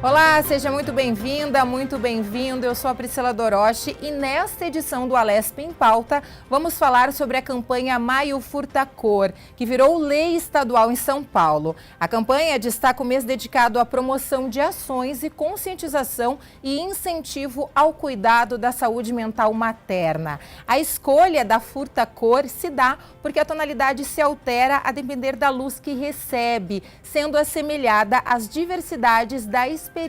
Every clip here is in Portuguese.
Olá, seja muito bem-vinda, muito bem-vindo. Eu sou a Priscila Doroche e nesta edição do Alesp em Pauta vamos falar sobre a campanha Maio Furta Cor, que virou lei estadual em São Paulo. A campanha destaca o mês dedicado à promoção de ações e conscientização e incentivo ao cuidado da saúde mental materna. A escolha da Furta Cor se dá porque a tonalidade se altera a depender da luz que recebe, sendo assemelhada às diversidades da experiência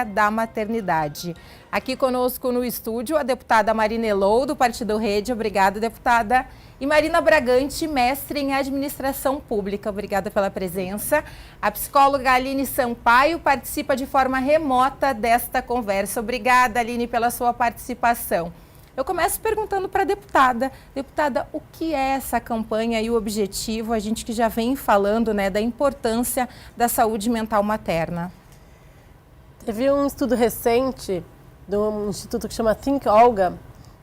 da maternidade. Aqui conosco no estúdio a deputada Marina Elou, do Partido Rede. Obrigada, deputada. E Marina Bragante, mestre em administração pública. Obrigada pela presença. A psicóloga Aline Sampaio participa de forma remota desta conversa. Obrigada, Aline, pela sua participação. Eu começo perguntando para a deputada. Deputada, o que é essa campanha e o objetivo? A gente que já vem falando, né, da importância da saúde mental materna. Teve um estudo recente de um instituto que chama Think Olga,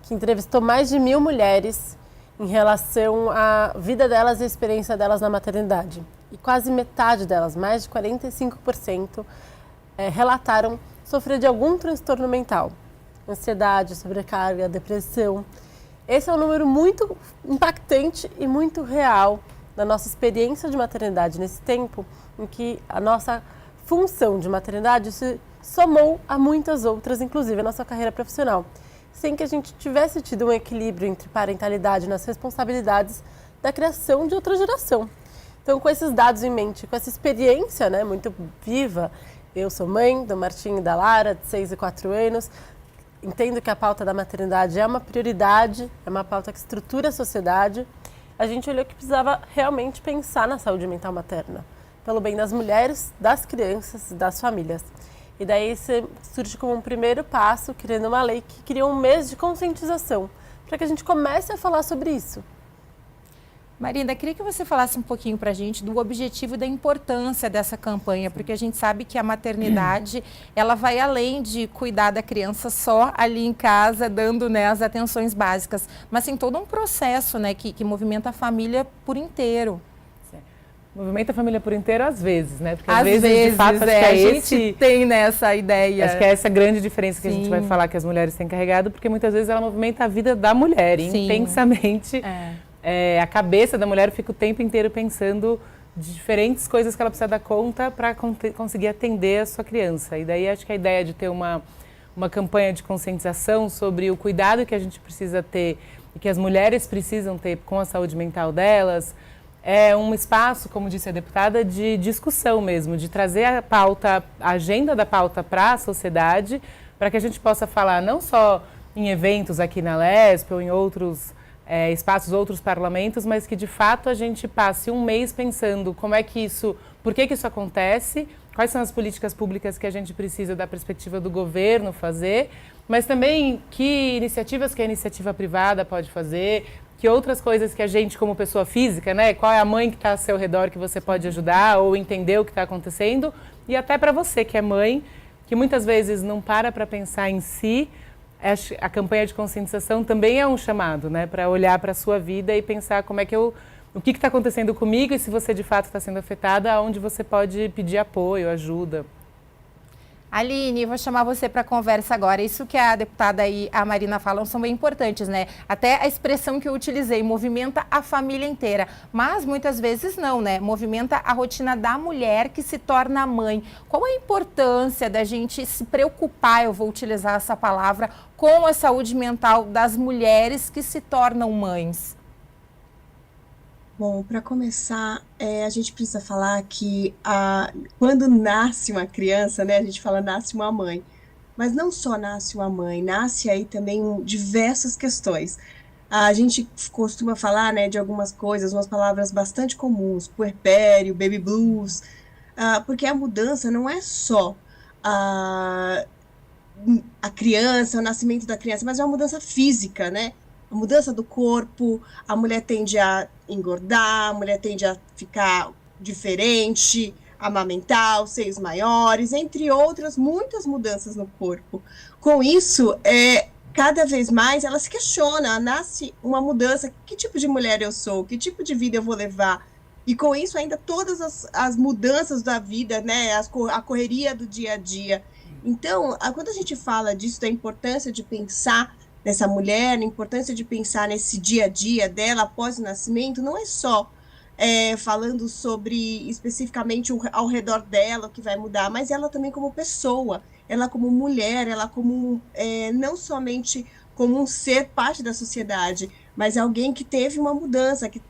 que entrevistou mais de 1.000 mulheres em relação à vida delas e a experiência delas na maternidade. E quase metade delas, mais de 45%, relataram sofrer de algum transtorno mental. Ansiedade, sobrecarga, depressão. Esse é um número muito impactante e muito real da nossa experiência de maternidade nesse tempo em que a nossa função de maternidade se somou a muitas outras, inclusive a nossa carreira profissional, sem que a gente tivesse tido um equilíbrio entre parentalidade nas responsabilidades da criação de outra geração. Então, com esses dados em mente, com essa experiência, né, muito viva, eu sou mãe do Martim e da Lara, de 6 e 4 anos, entendo que a pauta da maternidade é uma prioridade, é uma pauta que estrutura a sociedade. A gente olhou que precisava realmente pensar na saúde mental materna, pelo bem das mulheres, das crianças e das famílias. E daí surge como um primeiro passo, criando uma lei que cria um mês de conscientização, para que a gente comece a falar sobre isso. Marina, queria que você falasse um pouquinho para a gente do objetivo e da importância dessa campanha, porque a gente sabe que a maternidade, ela vai além de cuidar da criança só ali em casa, dando, né, as atenções básicas, mas tem todo um processo, né, que movimenta a família por inteiro. Movimenta a família por inteiro às vezes, né? Porque às vezes, de fato, acho que a esse gente tem nessa ideia. Acho que é essa grande diferença que Sim. a gente vai falar que as mulheres têm carregado, porque muitas vezes ela movimenta a vida da mulher Sim. intensamente. A cabeça da mulher fica o tempo inteiro pensando de diferentes coisas que ela precisa dar conta para conseguir atender a sua criança. E daí acho que a ideia de ter uma campanha de conscientização sobre o cuidado que a gente precisa ter e que as mulheres precisam ter com a saúde mental delas, é um espaço, como disse a deputada, de discussão mesmo, de trazer a pauta, a agenda da pauta para a sociedade, para que a gente possa falar não só em eventos aqui na Alesp ou em outros espaços, outros parlamentos, mas que de fato a gente passe um mês pensando como é que isso, por que isso acontece, quais são as políticas públicas que a gente precisa da perspectiva do governo fazer, mas também que iniciativas que a iniciativa privada pode fazer, que outras coisas que a gente, como pessoa física, né, qual é a mãe que está ao seu redor que você pode ajudar ou entender o que está acontecendo, e até para você que é mãe, que muitas vezes não para pensar em si. A campanha de conscientização também é um chamado, né, para olhar para a sua vida e pensar como é que o que está acontecendo comigo e se você de fato está sendo afetada, aonde você pode pedir apoio, ajuda. Aline, vou chamar você para a conversa agora. Isso que a deputada e a Marina falam são bem importantes, né? Até a expressão que eu utilizei, movimenta a família inteira. Mas muitas vezes não, né? Movimenta a rotina da mulher que se torna mãe. Qual a importância da gente se preocupar, eu vou utilizar essa palavra, com a saúde mental das mulheres que se tornam mães? Bom, para começar, a gente precisa falar que quando nasce uma criança, né, a gente fala nasce uma mãe, mas não só nasce uma mãe, nasce aí também diversas questões. A gente costuma falar, né, de algumas coisas, umas palavras bastante comuns, puerpério, baby blues, porque a mudança não é só a criança, o nascimento da criança, mas é uma mudança física, né? A mudança do corpo, a mulher tende a engordar, a mulher tende a ficar diferente, amamentar, os seios maiores, entre outras, muitas mudanças no corpo. Com isso, cada vez mais ela se questiona, nasce uma mudança, que tipo de mulher eu sou, que tipo de vida eu vou levar? E com isso ainda todas as mudanças da vida, né, a correria do dia a dia. Então, quando a gente fala disso, da importância de pensar nessa mulher, a importância de pensar nesse dia a dia dela após o nascimento, não é só falando sobre especificamente ao redor dela o que vai mudar, mas ela também como pessoa, ela como mulher, ela como não somente como um ser parte da sociedade, mas alguém que teve uma mudança, que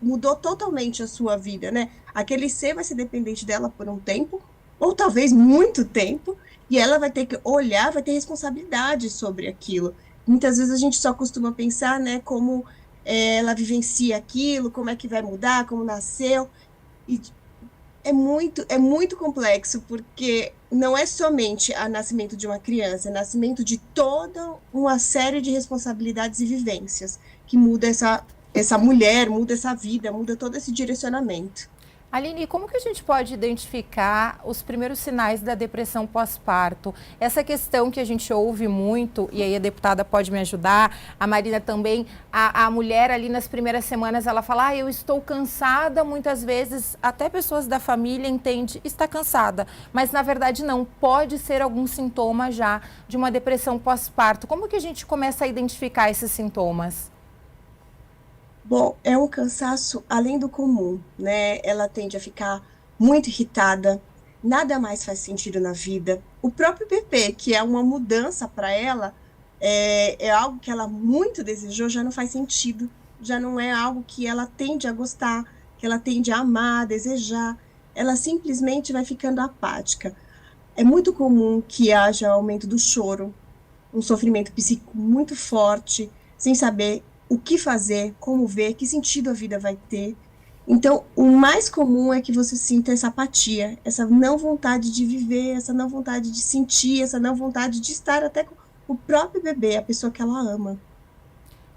mudou totalmente a sua vida, né? Aquele ser vai ser dependente dela por um tempo, ou talvez muito tempo, e ela vai ter que olhar, vai ter responsabilidade sobre aquilo. Muitas vezes a gente só costuma pensar, né, como ela vivencia aquilo, como é que vai mudar, como nasceu, e é muito complexo, porque não é somente o nascimento de uma criança, é o nascimento de toda uma série de responsabilidades e vivências que muda essa mulher, muda essa vida, muda todo esse direcionamento. Aline, como que a gente pode identificar os primeiros sinais da depressão pós-parto? Essa questão que a gente ouve muito, e aí a deputada pode me ajudar, a Marina também, a mulher ali nas primeiras semanas, ela fala, eu estou cansada, muitas vezes até pessoas da família entendem, está cansada, mas na verdade não, pode ser algum sintoma já de uma depressão pós-parto. Como que a gente começa a identificar esses sintomas? Bom, é um cansaço além do comum, né? Ela tende a ficar muito irritada, nada mais faz sentido na vida. O próprio bebê, que é uma mudança para ela, é algo que ela muito desejou, já não faz sentido, já não é algo que ela tende a gostar, que ela tende a amar, a desejar. Ela simplesmente vai ficando apática. É muito comum que haja aumento do choro, um sofrimento psíquico muito forte, sem saber o que fazer, como ver, que sentido a vida vai ter. Então, o mais comum é que você sinta essa apatia, essa não vontade de viver, essa não vontade de sentir, essa não vontade de estar até com o próprio bebê, a pessoa que ela ama.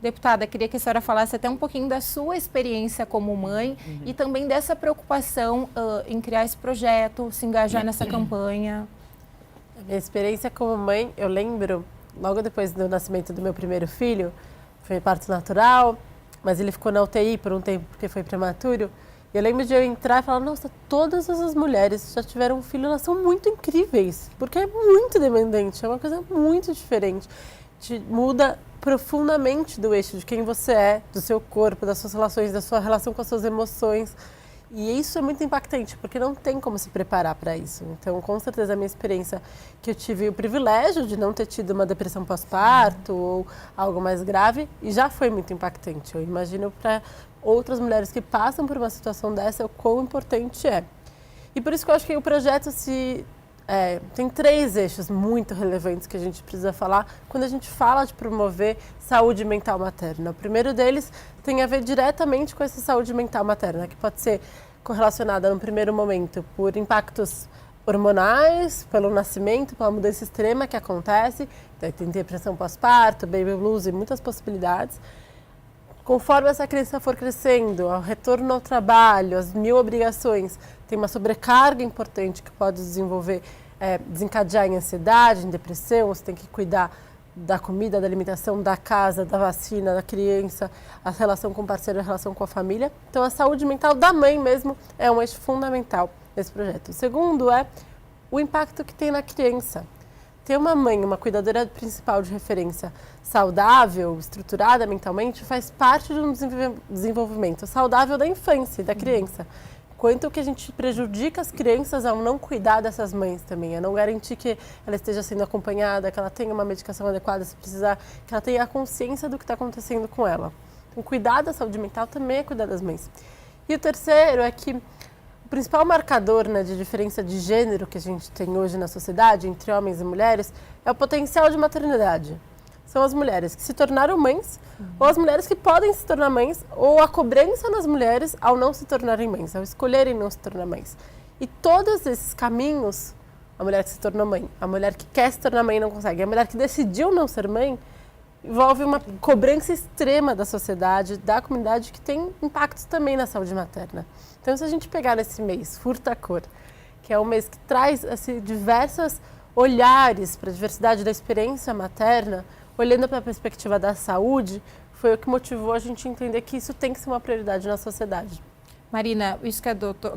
Deputada, queria que a senhora falasse até um pouquinho da sua experiência como mãe e também dessa preocupação em criar esse projeto, se engajar nessa campanha. A minha experiência como mãe, eu lembro, logo depois do nascimento do meu primeiro filho, foi parto natural, mas ele ficou na UTI por um tempo porque foi prematuro. E eu lembro de eu entrar e falar, nossa, todas as mulheres que já tiveram um filho, elas são muito incríveis, porque é muito dependente, é uma coisa muito diferente. Te muda profundamente do eixo de quem você é, do seu corpo, das suas relações, da sua relação com as suas emoções. E isso é muito impactante, porque não tem como se preparar para isso. Então, com certeza, a minha experiência, que eu tive o privilégio de não ter tido uma depressão pós-parto ou algo mais grave, e já foi muito impactante. Eu imagino para outras mulheres que passam por uma situação dessa, o quão importante é. E por isso que eu acho que o projeto tem 3 eixos muito relevantes que a gente precisa falar quando a gente fala de promover saúde mental materna. O primeiro deles tem a ver diretamente com essa saúde mental materna, que pode ser correlacionada no primeiro momento por impactos hormonais, pelo nascimento, pela mudança extrema que acontece, então, tem depressão pós-parto, baby blues e muitas possibilidades. Conforme essa criança for crescendo, ao retorno ao trabalho, as 1000 obrigações, tem uma sobrecarga importante que pode desencadear em ansiedade, em depressão, você tem que cuidar da comida, da alimentação, da casa, da vacina, da criança, a relação com o parceiro, a relação com a família. Então, a saúde mental da mãe mesmo é um eixo fundamental nesse projeto. O segundo é o impacto que tem na criança. Ter uma mãe, uma cuidadora principal de referência saudável, estruturada mentalmente, faz parte de um desenvolvimento saudável da infância e da criança. Quanto que a gente prejudica as crianças ao não cuidar dessas mães também, a não garantir que ela esteja sendo acompanhada, que ela tenha uma medicação adequada se precisar, que ela tenha a consciência do que está acontecendo com ela. Então, cuidar da saúde mental também é cuidar das mães. E o terceiro é que o principal marcador, né, de diferença de gênero que a gente tem hoje na sociedade, entre homens e mulheres, é o potencial de maternidade. São as mulheres que se tornaram mães, ou as mulheres que podem se tornar mães, ou a cobrança nas mulheres ao não se tornarem mães, ao escolherem não se tornar mães. E todos esses caminhos, a mulher que se tornou mãe, a mulher que quer se tornar mãe e não consegue, a mulher que decidiu não ser mãe, envolve uma cobrança extrema da sociedade, da comunidade, que tem impactos também na saúde materna. Então, se a gente pegar nesse mês, Furta a Cor, que é um mês que traz diversos olhares para a diversidade da experiência materna, olhando para a perspectiva da saúde, foi o que motivou a gente a entender que isso tem que ser uma prioridade na sociedade. Marina, isso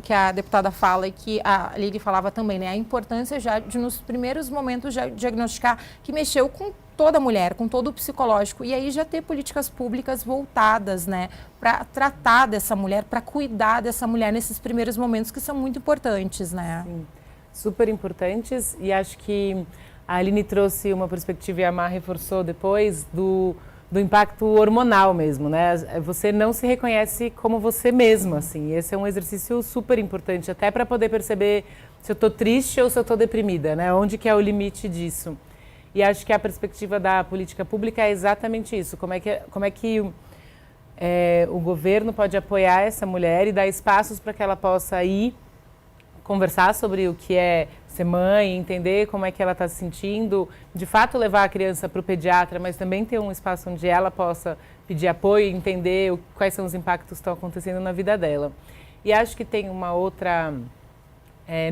que a deputada fala e que a Lili falava também, né? A importância já de, nos primeiros momentos, já diagnosticar que mexeu com toda mulher, com todo o psicológico. E aí já ter políticas públicas voltadas, né? Para tratar dessa mulher, para cuidar dessa mulher nesses primeiros momentos que são muito importantes, né? Sim, super importantes. E acho que a Aline trouxe uma perspectiva e a Mar reforçou depois do impacto hormonal mesmo, né? Você não se reconhece como você mesma, assim. Esse é um exercício super importante, até para poder perceber se eu estou triste ou se eu estou deprimida, né? Onde que é o limite disso? E acho que a perspectiva da política pública é exatamente isso. Como é que o governo pode apoiar essa mulher e dar espaços para que ela possa ir conversar sobre o que é ser mãe, entender como é que ela está se sentindo, de fato levar a criança para o pediatra, mas também ter um espaço onde ela possa pedir apoio e entender quais são os impactos que estão acontecendo na vida dela. E acho que tem uma outra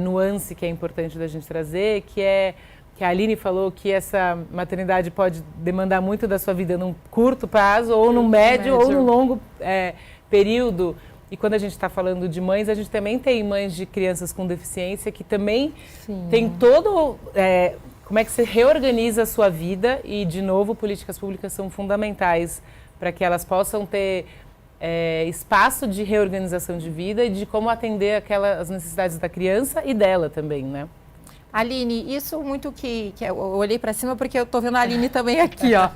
nuance que é importante da gente trazer, que é que a Aline falou que essa maternidade pode demandar muito da sua vida num curto prazo, ou num médio, ou num longo período. E quando a gente está falando de mães, a gente também tem mães de crianças com deficiência que também tem todo... como é que você reorganiza a sua vida e, de novo, políticas públicas são fundamentais para que elas possam ter espaço de reorganização de vida e de como atender as necessidades da criança e dela também, né? Aline, isso muito que eu olhei para cima porque eu estou vendo a Aline também aqui, ó.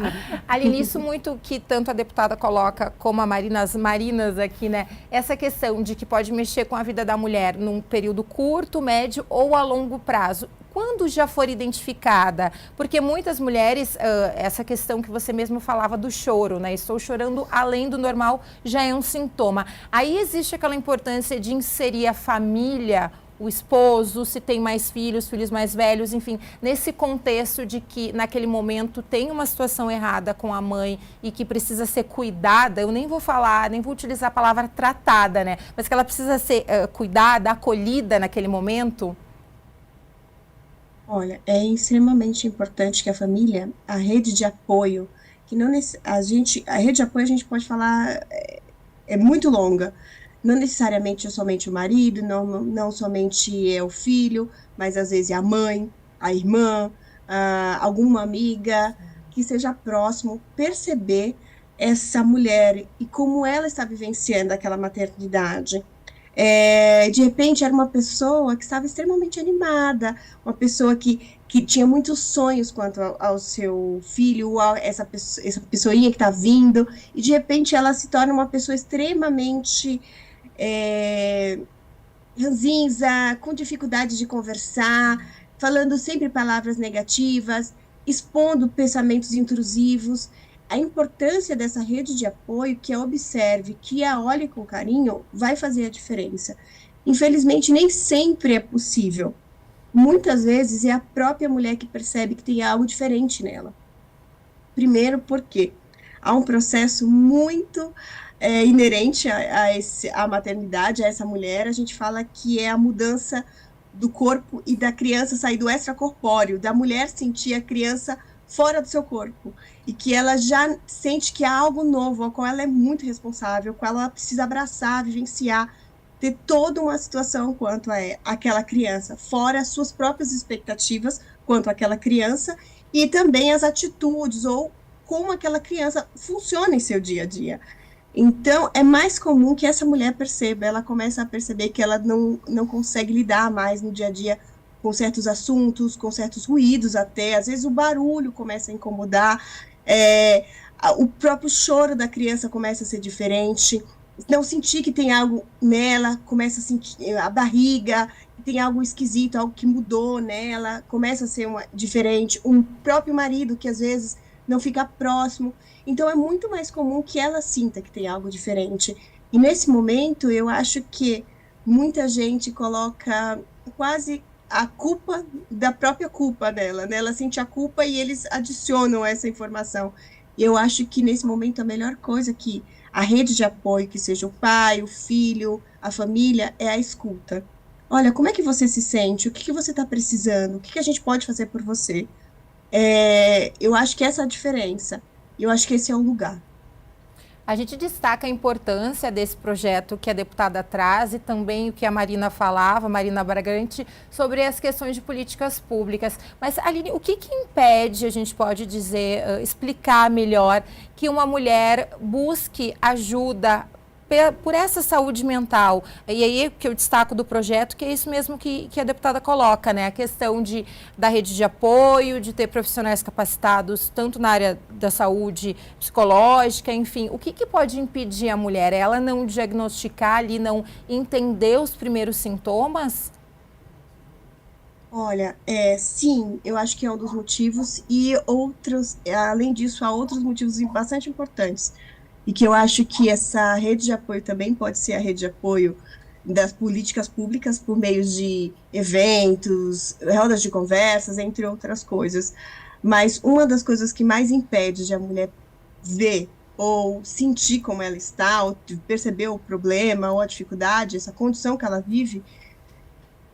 Aline, isso muito que tanto a deputada coloca como a Marina, as Marinas aqui, né? Essa questão de que pode mexer com a vida da mulher num período curto, médio ou a longo prazo. Quando já for identificada? Porque muitas mulheres, essa questão que você mesmo falava do choro, né? Estou chorando além do normal, já é um sintoma. Aí existe aquela importância de inserir a família, o esposo, se tem mais filhos, filhos mais velhos, enfim, nesse contexto de que naquele momento tem uma situação errada com a mãe e que precisa ser cuidada, eu nem vou falar, nem vou utilizar a palavra tratada, né? Mas que ela precisa ser cuidada, acolhida naquele momento. Olha, é extremamente importante que a família, a rede de apoio, que não a rede de apoio a gente pode falar é muito longa. Não necessariamente é somente o marido, não somente é o filho, mas às vezes é a mãe, a irmã, alguma amiga que seja próximo, perceber essa mulher e como ela está vivenciando aquela maternidade. De repente era uma pessoa que estava extremamente animada, uma pessoa que tinha muitos sonhos quanto ao seu filho, essa pessoinha que está vindo, e de repente ela se torna uma pessoa extremamente ranzinza, com dificuldade de conversar, falando sempre palavras negativas, expondo pensamentos intrusivos. A importância dessa rede de apoio, que a observe, que a olhe com carinho, vai fazer a diferença. Infelizmente, nem sempre é possível. Muitas vezes é a própria mulher que percebe que tem algo diferente nela. Primeiro, porque há um processo muito inerente à maternidade, a essa mulher. A gente fala que é a mudança do corpo e da criança sair do extracorpóreo, da mulher sentir a criança fora do seu corpo, e que ela já sente que há algo novo, ao qual ela é muito responsável, ao qual ela precisa abraçar, vivenciar, ter toda uma situação quanto a aquela criança, fora as suas próprias expectativas quanto àquela criança, e também as atitudes, ou como aquela criança funciona em seu dia a dia. Então, é mais comum que essa mulher perceba, ela começa a perceber que ela não consegue lidar mais no dia a dia com certos assuntos, com certos ruídos até, às vezes o barulho começa a incomodar, o próprio choro da criança começa a ser diferente, não sentir que tem algo nela, começa a sentir a barriga, tem algo esquisito, algo que mudou nela, começa a ser diferente, um próprio marido que às vezes não fica próximo. Então é muito mais comum que ela sinta que tem algo diferente. E nesse momento eu acho que muita gente coloca quase a culpa da própria culpa dela, né? Ela sente a culpa e eles adicionam essa informação. E eu acho que nesse momento a melhor coisa que a rede de apoio, que seja o pai, o filho, a família, é a escuta. Olha, como é que você se sente? O que você está precisando? O que a gente pode fazer por você? Eu acho que essa é a diferença. Eu acho que esse é o lugar. A gente destaca a importância desse projeto que a deputada traz e também o que a Marina falava, Marina Bragante, sobre as questões de políticas públicas. Mas, Aline, o que impede, a gente pode dizer, explicar melhor, que uma mulher busque ajuda por essa saúde mental? E aí que eu destaco do projeto, que é isso mesmo que a deputada coloca, né? A questão da rede de apoio, de ter profissionais capacitados, tanto na área da saúde psicológica, enfim. O que pode impedir a mulher? Ela não diagnosticar ali, não entender os primeiros sintomas? Olha, sim, eu acho que é um dos motivos, e outros, além disso, há outros motivos bastante importantes. E que eu acho que essa rede de apoio também pode ser a rede de apoio das políticas públicas por meio de eventos, rodas de conversas, entre outras coisas. Mas uma das coisas que mais impede de a mulher ver ou sentir como ela está, ou perceber o problema ou a dificuldade, essa condição que ela vive,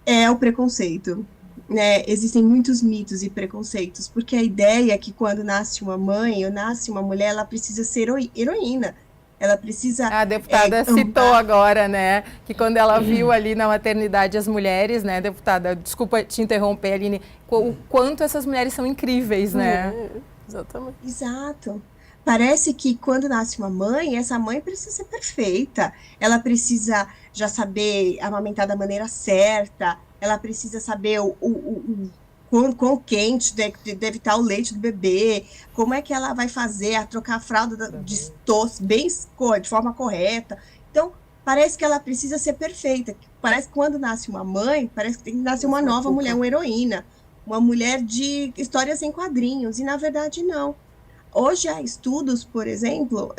é o preconceito. Né? Existem muitos mitos e preconceitos, porque a ideia é que quando nasce uma mãe ou nasce uma mulher, ela precisa ser heroína. Ela precisa... A deputada citou agora, né, que quando ela viu ali na maternidade as mulheres, né, deputada, desculpa te interromper, Aline, o quanto essas mulheres são incríveis, né? Exatamente. Exato. Parece que quando nasce uma mãe, essa mãe precisa ser perfeita. Ela precisa já saber amamentar da maneira certa, ela precisa saber quão quente deve estar o leite do bebê, como é que ela vai fazer a trocar a fralda de forma correta. Então, parece que ela precisa ser perfeita. Parece que quando nasce uma mãe, parece que tem que nascer uma nova mulher, uma heroína, uma mulher de histórias em quadrinhos, e na verdade não. Hoje há estudos, por exemplo,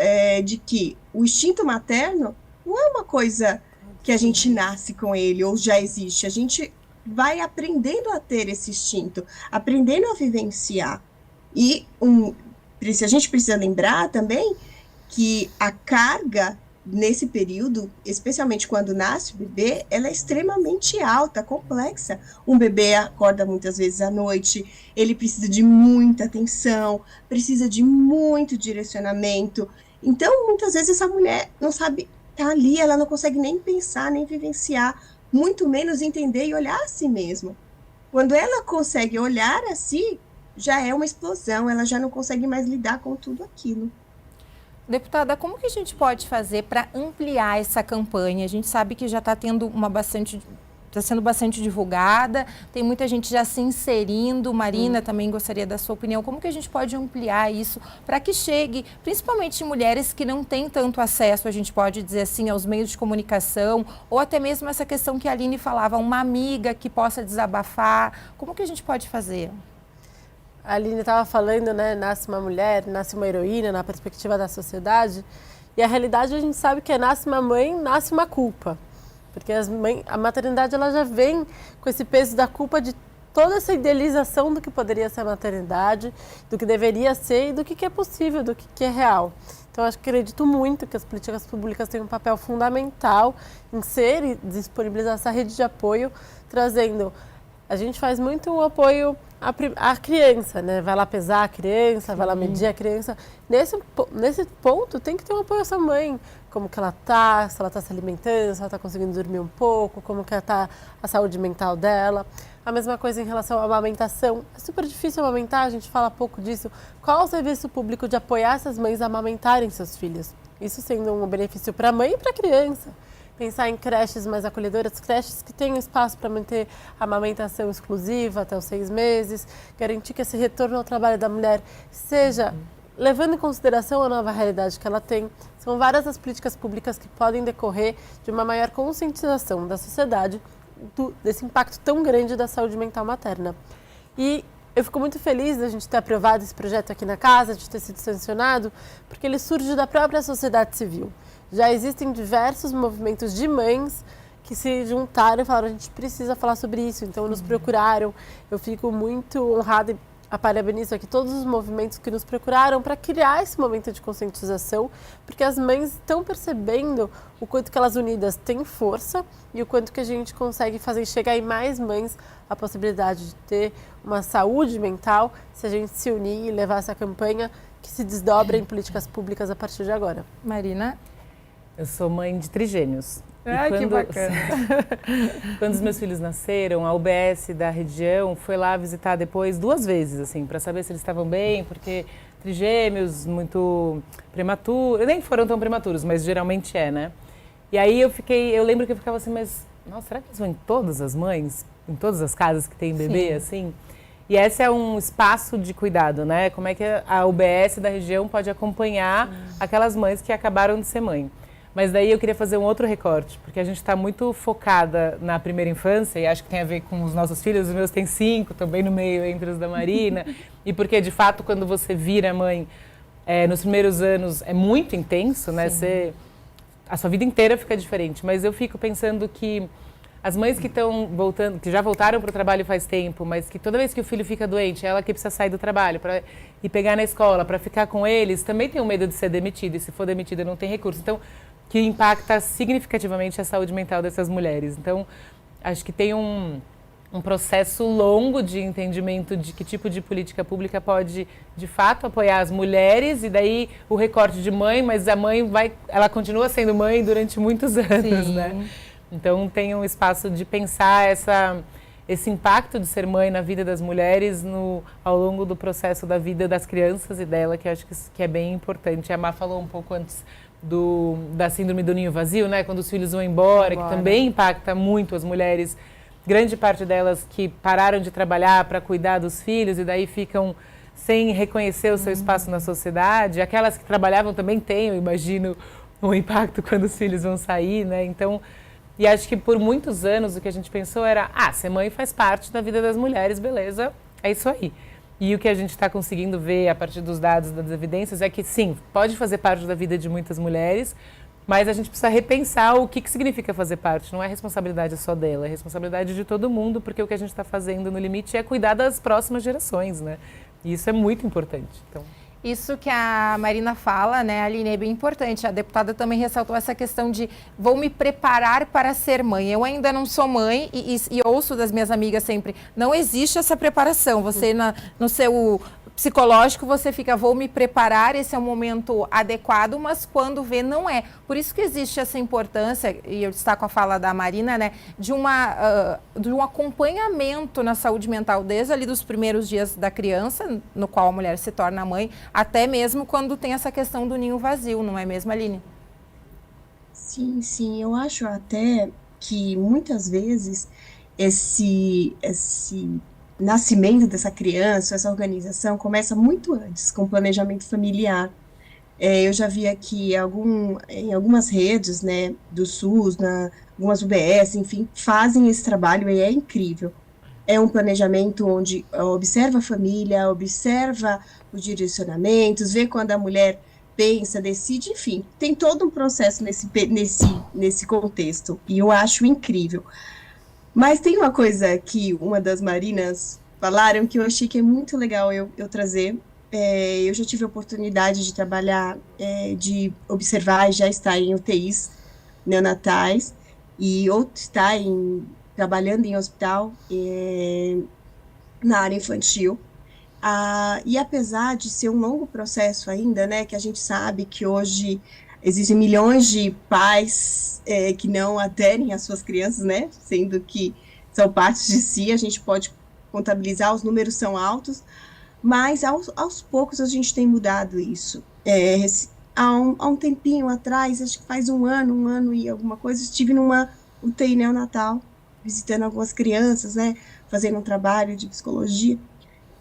de que o instinto materno não é uma coisa que a gente nasce com ele ou já existe. A gente vai aprendendo a ter esse instinto, aprendendo a vivenciar. E a gente precisa lembrar também que a carga nesse período, especialmente quando nasce o bebê, ela é extremamente alta, complexa. Um bebê acorda muitas vezes à noite, ele precisa de muita atenção, precisa de muito direcionamento. Então, muitas vezes essa mulher não sabe, tá ali, ela não consegue nem pensar, nem vivenciar, muito menos entender e olhar a si mesma. Quando ela consegue olhar a si, já é uma explosão, ela já não consegue mais lidar com tudo aquilo. Deputada, como que a gente pode fazer para ampliar essa campanha? A gente sabe que já está tendo está sendo bastante divulgada, tem muita gente já se inserindo. Marina, também gostaria da sua opinião. Como que a gente pode ampliar isso para que chegue, principalmente em mulheres que não têm tanto acesso, a gente pode dizer assim, aos meios de comunicação, ou até mesmo essa questão que a Aline falava, uma amiga que possa desabafar. Como que a gente pode fazer? A Aline estava falando, né, nasce uma mulher, nasce uma heroína na perspectiva da sociedade, e a realidade a gente sabe que nasce uma mãe, nasce uma culpa. Porque a maternidade ela já vem com esse peso da culpa de toda essa idealização do que poderia ser a maternidade, do que deveria ser e do que é possível, do que é real. Então, eu acredito muito que as políticas públicas têm um papel fundamental em ser e disponibilizar essa rede de apoio, trazendo... A gente faz muito um apoio à criança, né? Vai lá pesar a criança, vai lá medir a criança. Nesse ponto, tem que ter um apoio à sua mãe. Como que ela tá, se ela está se alimentando, se ela está conseguindo dormir um pouco, como que está a saúde mental dela. A mesma coisa em relação à amamentação. É super difícil amamentar, a gente fala pouco disso. Qual o serviço público de apoiar essas mães a amamentarem seus filhos? Isso sendo um benefício para a mãe e para a criança. Pensar em creches mais acolhedoras, creches que tenham espaço para manter a amamentação exclusiva até os 6 meses, garantir que esse retorno ao trabalho da mulher seja levando em consideração a nova realidade que ela tem. São várias as políticas públicas que podem decorrer de uma maior conscientização da sociedade desse impacto tão grande da saúde mental materna. E eu fico muito feliz da gente ter aprovado esse projeto aqui na casa, de ter sido sancionado, porque ele surge da própria sociedade civil. Já existem diversos movimentos de mães que se juntaram e falaram, a gente precisa falar sobre isso, então nos procuraram. Eu fico muito honrada e parabenizo aqui todos os movimentos que nos procuraram para criar esse momento de conscientização, porque as mães estão percebendo o quanto que elas unidas têm força e o quanto que a gente consegue fazer chegar em mais mães a possibilidade de ter uma saúde mental se a gente se unir e levar essa campanha que se desdobra em políticas públicas a partir de agora. Marina? Eu sou mãe de trigêmeos. Ai, que bacana. Quando os meus filhos nasceram, a UBS da região foi lá visitar depois 2 vezes, assim, para saber se eles estavam bem, porque trigêmeos muito prematuros, nem foram tão prematuros, mas geralmente é, né? E aí eu lembro que eu ficava assim, mas, nossa, será que eles vão em todas as mães? Em todas as casas que tem bebê, Sim. assim? E esse é um espaço de cuidado, né? Como é que a UBS da região pode acompanhar aquelas mães que acabaram de ser mãe. Mas daí eu queria fazer um outro recorte, porque a gente está muito focada na primeira infância, e acho que tem a ver com os nossos filhos, os meus têm 5, também no meio entre os da Marina, e porque, de fato, quando você vira mãe, nos primeiros anos é muito intenso, né? A sua vida inteira fica diferente, mas eu fico pensando que as mães que estão voltando, que já voltaram para o trabalho faz tempo, mas que toda vez que o filho fica doente, ela que precisa sair do trabalho para ir pegar na escola, para ficar com eles, também tem o medo de ser demitida, e se for demitida não tem recurso. Então, que impacta significativamente a saúde mental dessas mulheres. Então, acho que tem um processo longo de entendimento de que tipo de política pública pode, de fato, apoiar as mulheres, e daí o recorte de mãe, mas a mãe ela continua sendo mãe durante muitos anos, Sim. né? Então, tem um espaço de pensar esse impacto de ser mãe na vida das mulheres ao longo do processo da vida das crianças e dela, que eu acho que é bem importante. A Má falou um pouco antes da síndrome do ninho vazio, né? Quando os filhos vão embora, que também impacta muito as mulheres. Grande parte delas que pararam de trabalhar para cuidar dos filhos e daí ficam sem reconhecer o seu espaço na sociedade. Aquelas que trabalhavam também têm, eu imagino, um impacto quando os filhos vão sair, né? Então, e acho que por muitos anos o que a gente pensou era, ser mãe faz parte da vida das mulheres, beleza, é isso aí. E o que a gente está conseguindo ver a partir dos dados, das evidências, é que sim, pode fazer parte da vida de muitas mulheres, mas a gente precisa repensar o que significa fazer parte. Não é responsabilidade só dela, é responsabilidade de todo mundo, porque o que a gente está fazendo no limite é cuidar das próximas gerações, né? E isso é muito importante. Então... Isso que a Marina fala, né, Aline, é bem importante. A deputada também ressaltou essa questão de vou me preparar para ser mãe. Eu ainda não sou mãe e ouço das minhas amigas sempre, não existe essa preparação. Você, no seu psicológico, você fica, vou me preparar, esse é o momento adequado, mas quando vê, não é. Por isso que existe essa importância, e eu destaco a fala da Marina, né, de um acompanhamento na saúde mental, desde ali dos primeiros dias da criança, no qual a mulher se torna mãe, até mesmo quando tem essa questão do ninho vazio, não é mesmo, Aline? Sim, sim, eu acho até que muitas vezes esse nascimento dessa criança, essa organização começa muito antes, com o planejamento familiar. Eu já vi aqui em algumas redes, né, do SUS, algumas UBS, enfim, fazem esse trabalho e é incrível. É um planejamento onde observa a família, observa os direcionamentos, vê quando a mulher pensa, decide, enfim, tem todo um processo nesse contexto, e eu acho incrível. Mas tem uma coisa que uma das Marinas falaram que eu achei que é muito legal eu trazer. Eu já tive a oportunidade de trabalhar, de observar e já estar em UTIs neonatais, e ou estar trabalhando em hospital na área infantil. E apesar de ser um longo processo ainda, né, que a gente sabe que hoje existem milhões de pais que não aderem às suas crianças, né, sendo que são partes de si, a gente pode contabilizar, os números são altos, mas aos poucos a gente tem mudado isso. Há um tempinho atrás, acho que faz um ano e alguma coisa, estive numa UTI neonatal, visitando algumas crianças, né, fazendo um trabalho de psicologia,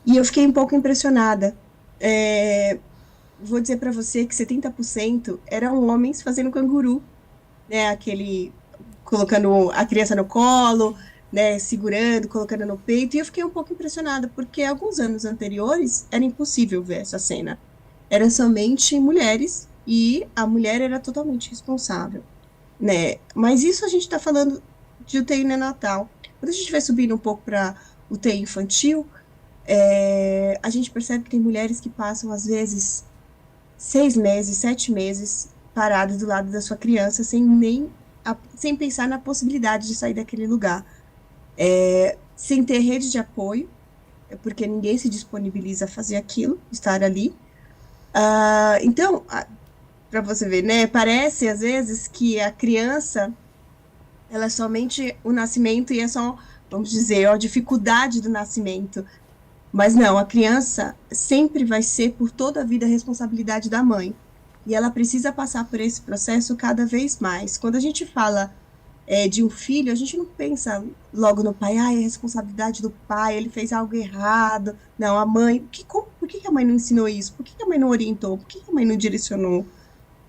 e eu fiquei um pouco impressionada. Vou dizer para você que 70% eram homens fazendo canguru, né, colocando a criança no colo, né, segurando, colocando no peito, e eu fiquei um pouco impressionada, porque alguns anos anteriores era impossível ver essa cena. Eram somente mulheres, e a mulher era totalmente responsável, né, mas isso a gente está falando de UTI neonatal. Quando a gente vai subindo um pouco para UTI infantil, a gente percebe que tem mulheres que passam, às vezes, 6 meses, 7 meses, paradas do lado da sua criança, sem pensar na possibilidade de sair daquele lugar. Sem ter rede de apoio, porque ninguém se disponibiliza a fazer aquilo, estar ali. Então, para você ver, né? Parece às vezes que a criança ela é somente o nascimento e é só, vamos dizer, a dificuldade do nascimento. Mas não, a criança sempre vai ser por toda a vida a responsabilidade da mãe. E ela precisa passar por esse processo cada vez mais. Quando a gente fala de um filho, a gente não pensa logo no pai, é responsabilidade do pai, ele fez algo errado. Não, a mãe, por que a mãe não ensinou isso? Por que a mãe não orientou? Por que a mãe não direcionou?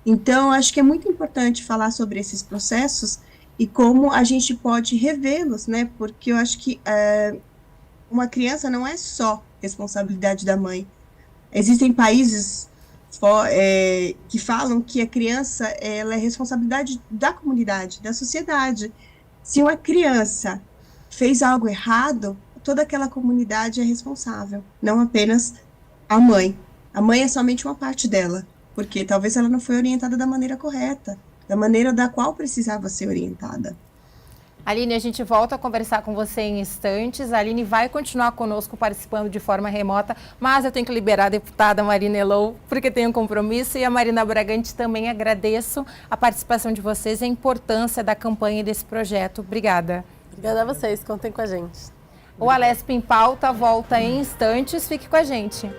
Então, acho que é muito importante falar sobre esses processos e como a gente pode revê-los, né? Porque eu acho que uma criança não é só responsabilidade da mãe. Existem países que falam que a criança ela é responsabilidade da comunidade, da sociedade. Se uma criança fez algo errado, toda aquela comunidade é responsável, não apenas a mãe. A mãe é somente uma parte dela, porque talvez ela não foi orientada da maneira correta, da maneira da qual precisava ser orientada. Aline, a gente volta a conversar com você em instantes. A Aline vai continuar conosco participando de forma remota, mas eu tenho que liberar a deputada Marina Elou, porque tem um compromisso, e a Marina Bragante também. Agradeço a participação de vocês e a importância da campanha e desse projeto. Obrigada. Obrigada a vocês, contem com a gente. O Alesp em Pauta volta em instantes, fique com a gente.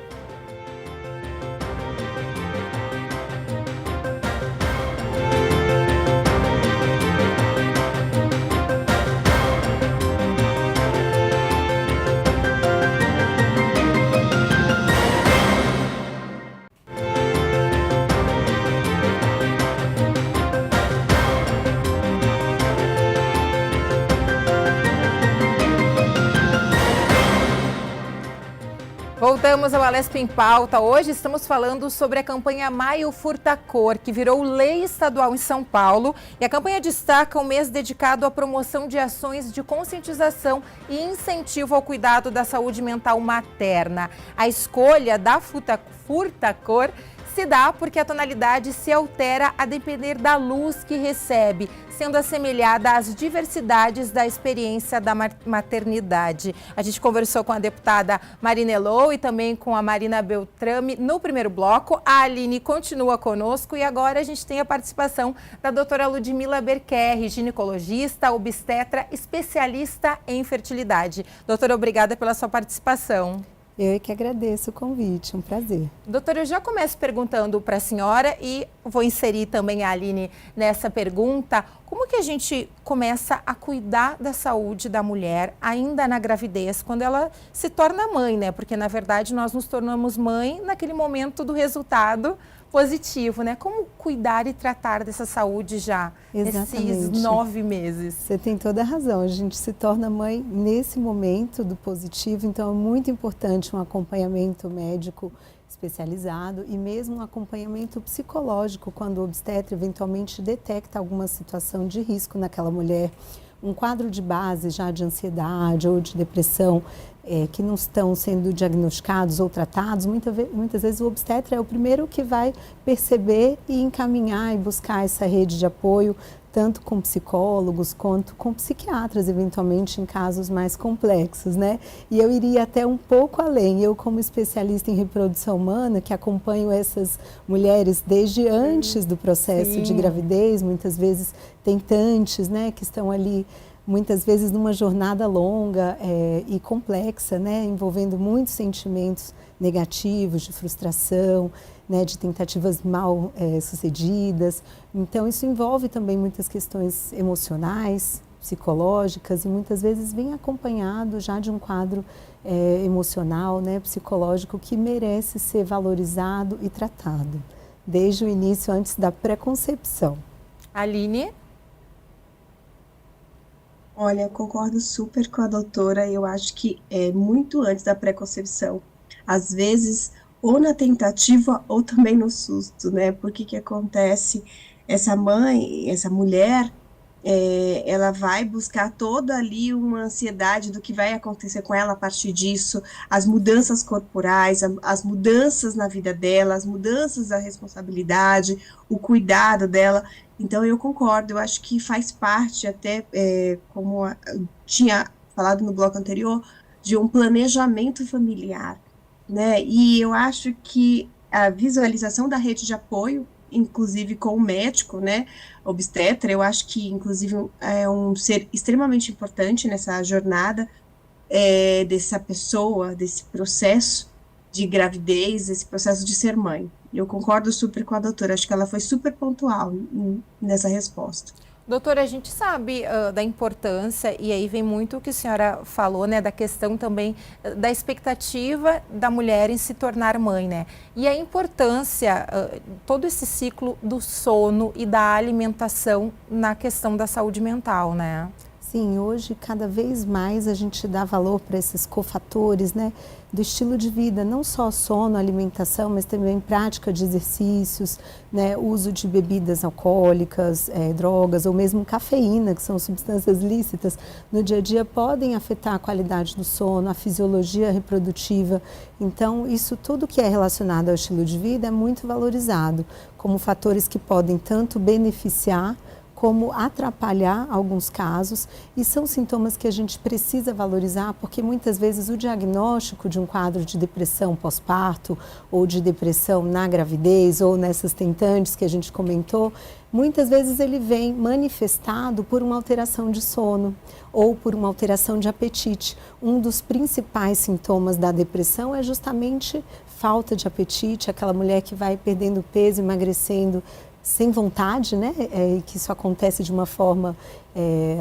Voltamos ao Alesp em Pauta. Hoje estamos falando sobre a campanha Maio Furta Cor, que virou lei estadual em São Paulo. E a campanha destaca um mês dedicado à promoção de ações de conscientização e incentivo ao cuidado da saúde mental materna. A escolha da Furta Cor se dá porque a tonalidade se altera a depender da luz que recebe, sendo assemelhada às diversidades da experiência da maternidade. A gente conversou com a deputada Marina Elou e também com a Marina Beltrame no primeiro bloco. A Aline continua conosco e agora a gente tem a participação da doutora Ludmila Berquerri, ginecologista, obstetra, especialista em fertilidade. Doutora, obrigada pela sua participação. Eu é que agradeço o convite, um prazer. Doutora, eu já começo perguntando para a senhora e vou inserir também a Aline nessa pergunta. Como que a gente começa a cuidar da saúde da mulher ainda na gravidez, quando ela se torna mãe, né? Porque, na verdade, nós nos tornamos mãe naquele momento do resultado positivo, né? Como cuidar e tratar dessa saúde já nesses 9 meses? Você tem toda a razão. A gente se torna mãe nesse momento do positivo, então é muito importante um acompanhamento médico especializado e mesmo um acompanhamento psicológico quando o obstetra eventualmente detecta alguma situação de risco naquela mulher. Um quadro de base já de ansiedade ou de depressão que não estão sendo diagnosticados ou tratados, muitas vezes o obstetra é o primeiro que vai perceber e encaminhar e buscar essa rede de apoio, tanto com psicólogos quanto com psiquiatras, eventualmente em casos mais complexos, né? E eu iria até um pouco além. Eu, como especialista em reprodução humana, que acompanho essas mulheres desde antes do processo de gravidez, muitas vezes tentantes, né, que estão ali muitas vezes numa jornada longa e complexa, né, envolvendo muitos sentimentos negativos, de frustração, né, de tentativas mal sucedidas. Então, isso envolve também muitas questões emocionais, psicológicas e muitas vezes vem acompanhado já de um quadro emocional, né, psicológico que merece ser valorizado e tratado desde o início, antes da pré-concepção. Aline? Olha, eu concordo super com a doutora. Eu acho que é muito antes da pré-concepção. Às vezes, ou na tentativa ou também no susto, né? Porque que acontece? Essa mãe, essa mulher, ela vai buscar toda ali uma ansiedade do que vai acontecer com ela a partir disso, as mudanças corporais, as mudanças na vida dela, as mudanças da responsabilidade, o cuidado dela. Então, eu concordo, eu acho que faz parte até, como eu tinha falado no bloco anterior, de um planejamento familiar, né? E eu acho que a visualização da rede de apoio, inclusive com o médico, né, obstetra. Eu acho que, inclusive, é um ser extremamente importante nessa jornada dessa pessoa, desse processo de gravidez, esse processo de ser mãe. Eu concordo super com a doutora, acho que ela foi super pontual nessa resposta. Doutora, a gente sabe da importância, e aí vem muito o que a senhora falou, né, da questão também da expectativa da mulher em se tornar mãe, né? E a importância, todo esse ciclo do sono e da alimentação na questão da saúde mental, né? Sim, hoje cada vez mais a gente dá valor para esses cofatores, né, do estilo de vida, não só sono, alimentação, mas também prática de exercícios, né, uso de bebidas alcoólicas, drogas ou mesmo cafeína, que são substâncias lícitas, no dia a dia podem afetar a qualidade do sono, a fisiologia reprodutiva. Então, isso tudo que é relacionado ao estilo de vida é muito valorizado, como fatores que podem tanto beneficiar como atrapalhar alguns casos, e são sintomas que a gente precisa valorizar, porque muitas vezes o diagnóstico de um quadro de depressão pós-parto, ou de depressão na gravidez, ou nessas tentantes que a gente comentou, muitas vezes ele vem manifestado por uma alteração de sono, ou por uma alteração de apetite. Um dos principais sintomas da depressão é justamente falta de apetite, aquela mulher que vai perdendo peso, emagrecendo, sem vontade, né? Que isso acontece de uma forma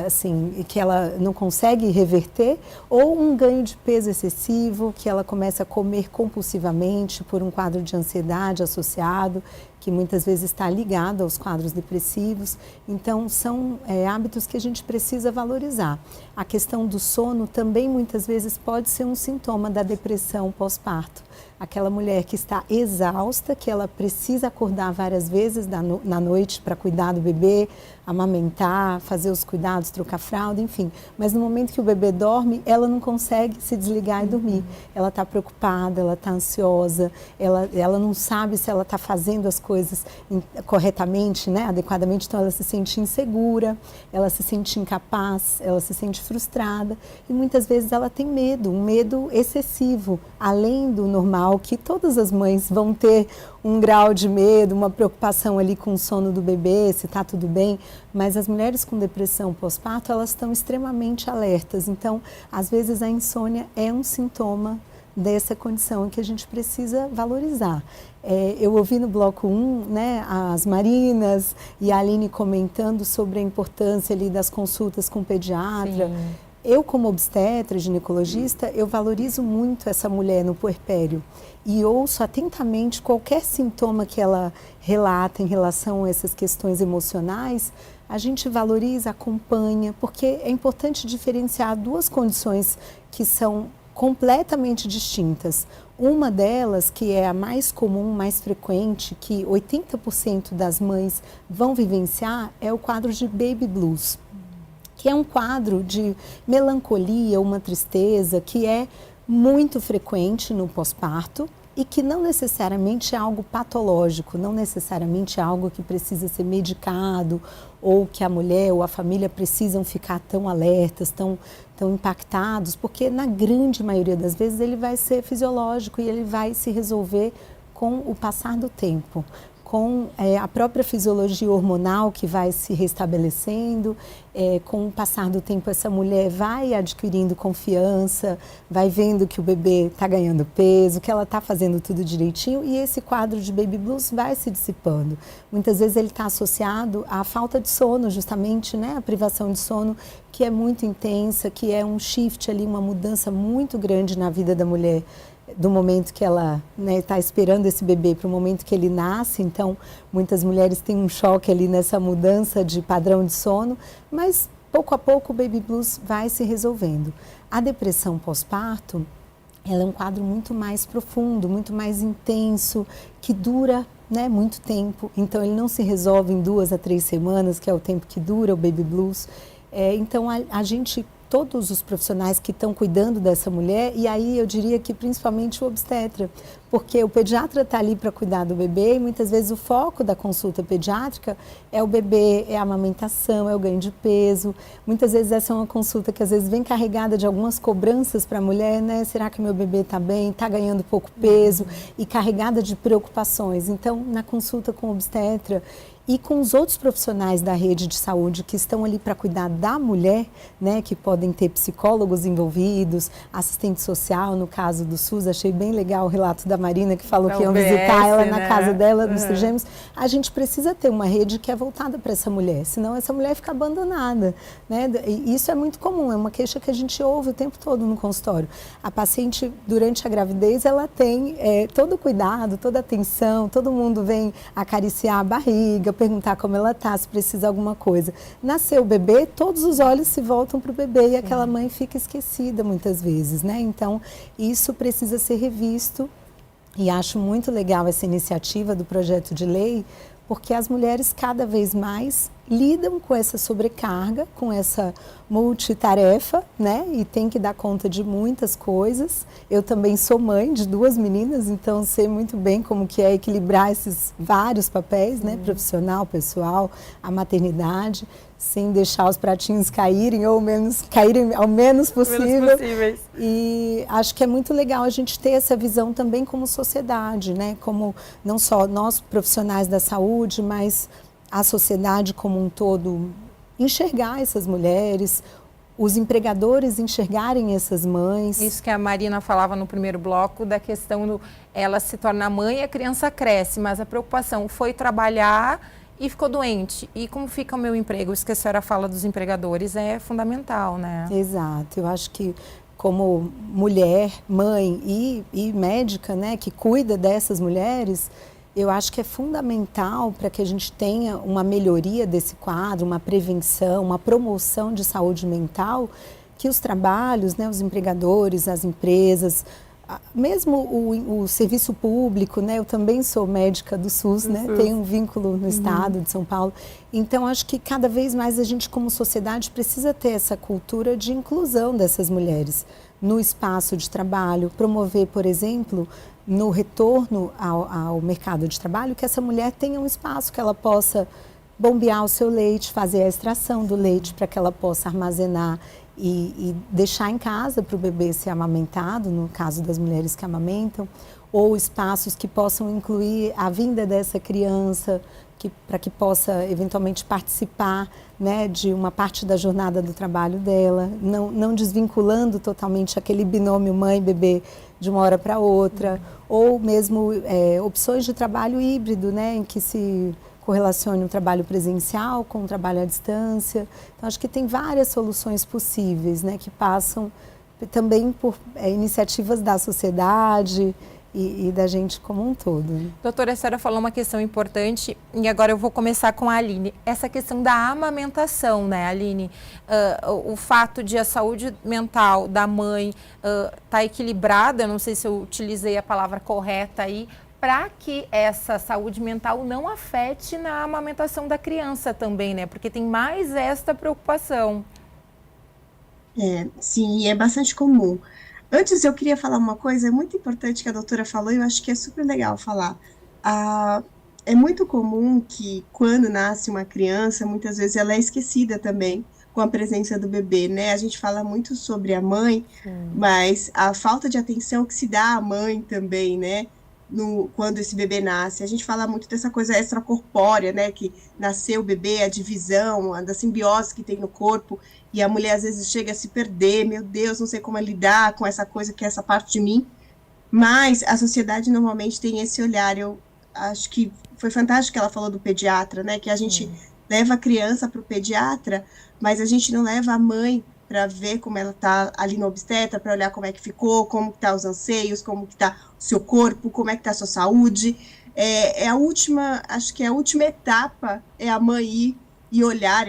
assim, que ela não consegue reverter, ou um ganho de peso excessivo, que ela começa a comer compulsivamente por um quadro de ansiedade associado, que muitas vezes está ligado aos quadros depressivos. Então, são hábitos que a gente precisa valorizar. A questão do sono também muitas vezes pode ser um sintoma da depressão pós-parto. Aquela mulher que está exausta, que ela precisa acordar várias vezes na noite para cuidar do bebê, amamentar, fazer os cuidados, trocar fralda, enfim. Mas no momento que o bebê dorme, ela não consegue se desligar e dormir. Ela está preocupada, ela está ansiosa, ela não sabe se ela está fazendo as coisas corretamente, né, adequadamente, então ela se sente insegura, ela se sente incapaz, ela se sente frustrada e muitas vezes ela tem medo, um medo excessivo, além do normal, que todas as mães vão ter um grau de medo, uma preocupação ali com o sono do bebê, se está tudo bem, mas as mulheres com depressão pós-parto, elas estão extremamente alertas, então às vezes a insônia é um sintoma dessa condição que a gente precisa valorizar. Eu ouvi no bloco 1, né, as Marinas e a Aline comentando sobre a importância ali das consultas com o pediatra. Sim. Eu, como obstetra, ginecologista, eu valorizo muito essa mulher no puerpério e ouço atentamente qualquer sintoma que ela relata em relação a essas questões emocionais. A gente valoriza, acompanha, porque é importante diferenciar duas condições que são completamente distintas. Uma delas, que é a mais comum, mais frequente, que 80% das mães vão vivenciar, é o quadro de baby blues, que é um quadro de melancolia, uma tristeza, que é muito frequente no pós-parto e que não necessariamente é algo patológico, não necessariamente é algo que precisa ser medicado ou que a mulher ou a família precisam ficar tão alertas, tão impactados, porque na grande maioria das vezes ele vai ser fisiológico e ele vai se resolver com o passar do tempo, com a própria fisiologia hormonal que vai se restabelecendo, com o passar do tempo essa mulher vai adquirindo confiança, vai vendo que o bebê está ganhando peso, que ela está fazendo tudo direitinho e esse quadro de baby blues vai se dissipando. Muitas vezes ele está associado à falta de sono, justamente, né, a privação de sono, que é muito intensa, que é um shift ali, uma mudança muito grande na vida da mulher, do momento que ela está esperando esse bebê para o momento que ele nasce. Então, muitas mulheres têm um choque ali nessa mudança de padrão de sono, mas pouco a pouco o baby blues vai se resolvendo. A depressão pós-parto, ela é um quadro muito mais profundo, muito mais intenso, que dura, né, muito tempo. Então, ele não se resolve em 2 a 3 semanas, que é o tempo que dura o baby blues. Então, a gente todos os profissionais que estão cuidando dessa mulher, e aí eu diria que principalmente o obstetra, porque o pediatra está ali para cuidar do bebê e muitas vezes o foco da consulta pediátrica é o bebê, é a amamentação, é o ganho de peso. Muitas vezes essa é uma consulta que às vezes vem carregada de algumas cobranças para a mulher, né? Será que meu bebê está bem, está ganhando pouco peso, e carregada de preocupações. Então, na consulta com o obstetra e com os outros profissionais da rede de saúde que estão ali para cuidar da mulher, né, que podem ter psicólogos envolvidos, assistente social, no caso do SUS, achei bem legal o relato da Marina, que falou que iam visitar ela na casa dela, dos trigêmeos. A gente precisa ter uma rede que é voltada para essa mulher, senão essa mulher fica abandonada, né? E isso é muito comum, é uma queixa que a gente ouve o tempo todo no consultório. A paciente, durante a gravidez, ela tem todo o cuidado, toda a atenção, todo mundo vem acariciar a barriga, perguntar como ela está, se precisa alguma coisa. Nasceu o bebê, todos os olhos se voltam para o bebê e aquela mãe fica esquecida muitas vezes, né? Então, isso precisa ser revisto e acho muito legal essa iniciativa do projeto de lei, porque as mulheres cada vez mais lidam com essa sobrecarga, com essa multitarefa, né? E tem que dar conta de muitas coisas. Eu também sou mãe de 2 meninas, então sei muito bem como que é equilibrar esses vários papéis, né? Profissional, pessoal, a maternidade, sem deixar os pratinhos caírem caírem ao menos possível. E acho que é muito legal a gente ter essa visão também como sociedade, né? Como não só nós profissionais da saúde, mas a sociedade como um todo enxergar essas mulheres, os empregadores enxergarem essas mães. Isso que a Marina falava no primeiro bloco, da questão do ela se torna mãe e a criança cresce, mas a preocupação foi trabalhar e ficou doente. E como fica o meu emprego? Isso que a senhora fala dos empregadores é fundamental, né? Exato, eu acho que como mulher, mãe e médica, né, que cuida dessas mulheres, eu acho que é fundamental para que a gente tenha uma melhoria desse quadro, uma prevenção, uma promoção de saúde mental, que os trabalhos, né, os empregadores, as empresas, mesmo o serviço público, né, eu também sou médica do SUS, né, tenho um vínculo no estado de São Paulo, então acho que cada vez mais a gente como sociedade precisa ter essa cultura de inclusão dessas mulheres no espaço de trabalho, promover, por exemplo, no retorno ao mercado de trabalho, que essa mulher tenha um espaço que ela possa bombear o seu leite, fazer a extração do leite para que ela possa armazenar e deixar em casa para o bebê ser amamentado, no caso das mulheres que amamentam, ou espaços que possam incluir a vinda dessa criança, para que possa eventualmente participar, né, de uma parte da jornada do trabalho dela, não desvinculando totalmente aquele binômio mãe-bebê de uma hora para outra, ou mesmo opções de trabalho híbrido, né, em que se correlacione um trabalho presencial com um trabalho à distância. Então, acho que tem várias soluções possíveis, né, que passam também por iniciativas da sociedade e da gente como um todo. Doutora, a senhora falou uma questão importante e agora eu vou começar com a Aline. Essa questão da amamentação, né, Aline? O fato de a saúde mental da mãe estar equilibrada, não sei se eu utilizei a palavra correta aí, para que essa saúde mental não afete na amamentação da criança também, né? Porque tem mais esta preocupação. Sim, é bastante comum. Antes, eu queria falar uma coisa muito importante que a doutora falou, e eu acho que é super legal falar. É muito comum que, quando nasce uma criança, muitas vezes ela é esquecida também com a presença do bebê, né? A gente fala muito sobre a mãe, mas a falta de atenção que se dá à mãe também, né? Quando esse bebê nasce. A gente fala muito dessa coisa extracorpórea, né? Que nasceu o bebê, a divisão, da simbiose que tem no corpo, e a mulher às vezes chega a se perder, meu Deus, não sei como lidar com essa coisa que é essa parte de mim, mas a sociedade normalmente tem esse olhar. Eu acho que foi fantástico que ela falou do pediatra, né, que a gente leva a criança para o pediatra, mas a gente não leva a mãe para ver como ela está ali no obstetra, para olhar como é que ficou, como que tá os anseios, como que está o seu corpo, como é que está a sua saúde. Acho que a última etapa é a mãe ir e olhar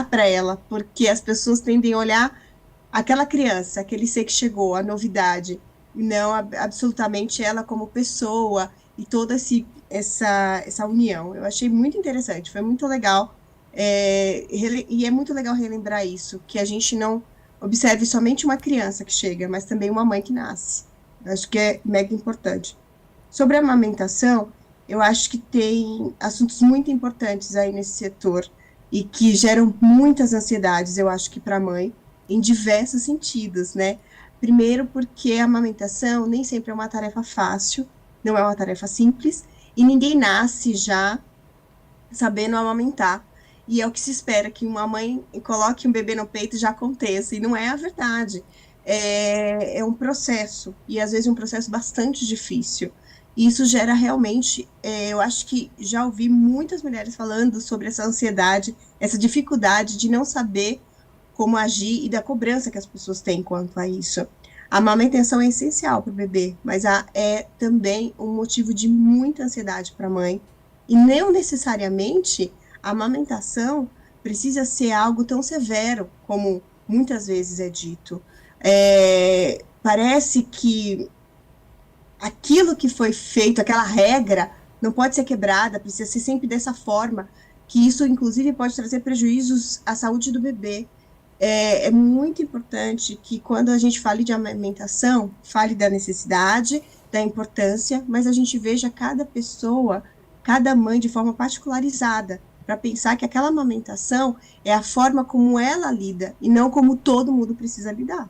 para ela, porque as pessoas tendem a olhar aquela criança, aquele ser que chegou, a novidade, e não absolutamente ela como pessoa e toda essa união. Eu achei muito interessante, foi muito legal E é muito legal relembrar isso, que a gente não observe somente uma criança que chega, mas também uma mãe que nasce. Acho que é mega importante. Sobre a amamentação, eu acho que tem assuntos muito importantes aí nesse setor e que geram muitas ansiedades, eu acho que para a mãe, em diversos sentidos, né? Primeiro, porque a amamentação nem sempre é uma tarefa fácil, não é uma tarefa simples, e ninguém nasce já sabendo amamentar. E é o que se espera, que uma mãe coloque um bebê no peito e já aconteça, e não é a verdade. É um processo, e às vezes um processo bastante difícil. E isso gera realmente, eu acho que já ouvi muitas mulheres falando sobre essa ansiedade, essa dificuldade de não saber como agir e da cobrança que as pessoas têm quanto a isso. A amamentação é essencial para o bebê, mas é também um motivo de muita ansiedade para a mãe. E não necessariamente a amamentação precisa ser algo tão severo como muitas vezes é dito. Parece que aquilo que foi feito, aquela regra, não pode ser quebrada, precisa ser sempre dessa forma, que isso, inclusive, pode trazer prejuízos à saúde do bebê. É muito importante que, quando a gente fale de amamentação, fale da necessidade, da importância, mas a gente veja cada pessoa, cada mãe de forma particularizada, para pensar que aquela amamentação é a forma como ela lida, e não como todo mundo precisa lidar.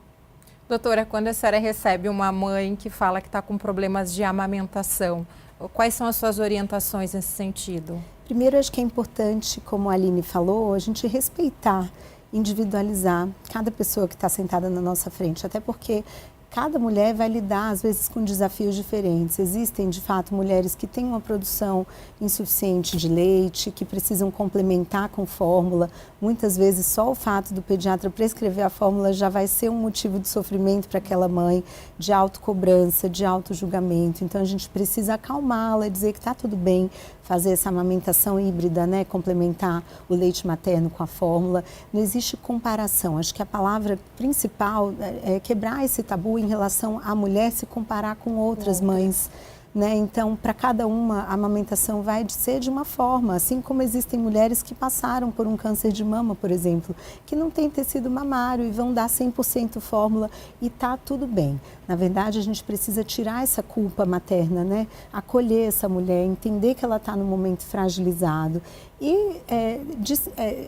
Doutora, quando a senhora recebe uma mãe que fala que está com problemas de amamentação, quais são as suas orientações nesse sentido? Primeiro, acho que é importante, como a Aline falou, a gente respeitar, individualizar cada pessoa que está sentada na nossa frente, até porque cada mulher vai lidar, às vezes, com desafios diferentes. Existem, de fato, mulheres que têm uma produção insuficiente de leite, que precisam complementar com fórmula. Muitas vezes, só o fato do pediatra prescrever a fórmula já vai ser um motivo de sofrimento para aquela mãe, de autocobrança, de autojulgamento. Então, a gente precisa acalmá-la, dizer que está tudo bem, fazer essa amamentação híbrida, né? Complementar o leite materno com a fórmula. Não existe comparação. Acho que a palavra principal é quebrar esse tabu em relação à mulher se comparar com outras mães. Né? Então, para cada uma, a amamentação vai ser de uma forma, assim como existem mulheres que passaram por um câncer de mama, por exemplo, que não tem tecido mamário e vão dar 100% fórmula e tá tudo bem. Na verdade, a gente precisa tirar essa culpa materna, né? Acolher essa mulher, entender que ela está num momento fragilizado e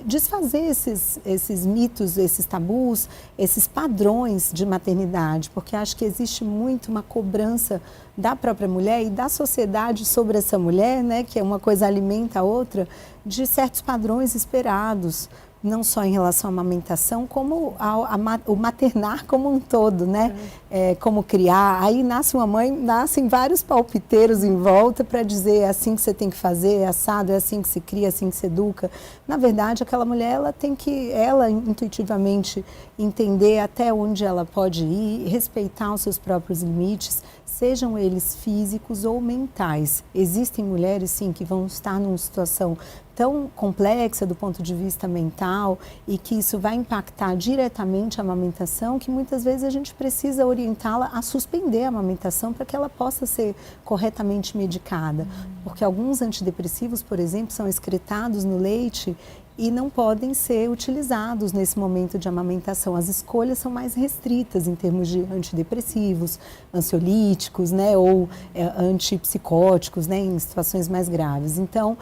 desfazer esses mitos, esses tabus, esses padrões de maternidade, porque acho que existe muito uma cobrança da própria mulher e da sociedade sobre essa mulher, né, que uma coisa alimenta a outra, de certos padrões esperados, não só em relação à amamentação, como o maternar como um todo, né? Como criar. Aí nasce uma mãe, nascem vários palpiteiros em volta para dizer é assim que você tem que fazer, é assado, é assim que se cria, é assim que se educa. Na verdade, aquela mulher, ela tem que, intuitivamente, entender até onde ela pode ir, respeitar os seus próprios limites, sejam eles físicos ou mentais. Existem mulheres, sim, que vão estar numa situação tão complexa do ponto de vista mental e que isso vai impactar diretamente a amamentação, que muitas vezes a gente precisa orientá-la a suspender a amamentação para que ela possa ser corretamente medicada. Porque alguns antidepressivos, por exemplo, são excretados no leite e não podem ser utilizados nesse momento de amamentação. As escolhas são mais restritas em termos de antidepressivos, ansiolíticos, né, ou antipsicóticos, né, em situações mais graves. Então,